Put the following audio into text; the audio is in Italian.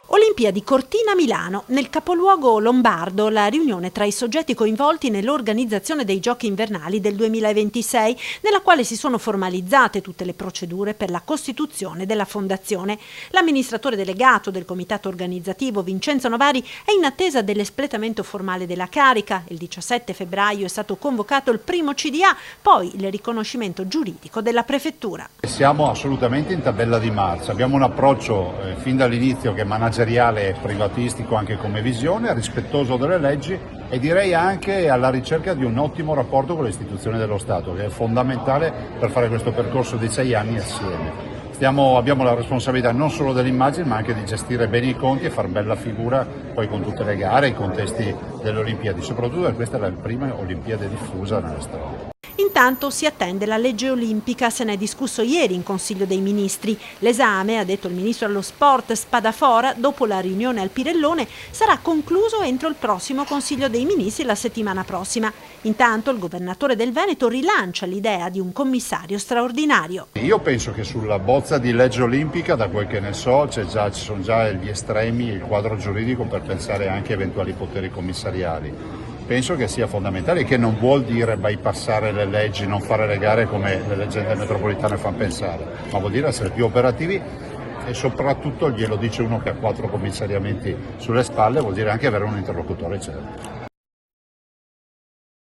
Olimpiadi Cortina-Milano. Nel capoluogo lombardo la riunione tra i soggetti coinvolti nell'organizzazione dei Giochi invernali del 2026, nella quale si sono formalizzate tutte le procedure per la costituzione della fondazione. L'amministratore delegato del comitato organizzativo Vincenzo Novari è in attesa dell'espletamento formale della carica. Il 17 febbraio è stato convocato il primo CDA, poi il riconoscimento giuridico della prefettura. Siamo assolutamente in tabella di marcia, abbiamo un approccio fin dall'inizio che è manageriale e privatistico anche come visione, rispettoso delle leggi e direi anche alla ricerca di un ottimo rapporto con le istituzioni dello Stato, che è fondamentale per fare questo percorso di 6 anni assieme. Abbiamo la responsabilità non solo dell'immagine ma anche di gestire bene i conti e far bella figura poi con tutte le gare e i contesti delle Olimpiadi, soprattutto perché questa è la prima Olimpiade diffusa nella storia. Intanto si attende la legge olimpica, se ne è discusso ieri in Consiglio dei Ministri. L'esame, ha detto il Ministro allo Sport Spadafora, dopo la riunione al Pirellone, sarà concluso entro il prossimo Consiglio dei Ministri la settimana prossima. Intanto il governatore del Veneto rilancia l'idea di un commissario straordinario. Io penso che sulla bozza di legge olimpica, da quel che ne so, ci sono già gli estremi, il quadro giuridico per pensare anche a eventuali poteri commissariali. Penso che sia fondamentale, che non vuol dire bypassare le leggi, non fare le gare come le leggende metropolitane fanno pensare, ma vuol dire essere più operativi e soprattutto, glielo dice uno che ha 4 commissariamenti sulle spalle, vuol dire anche avere un interlocutore certo.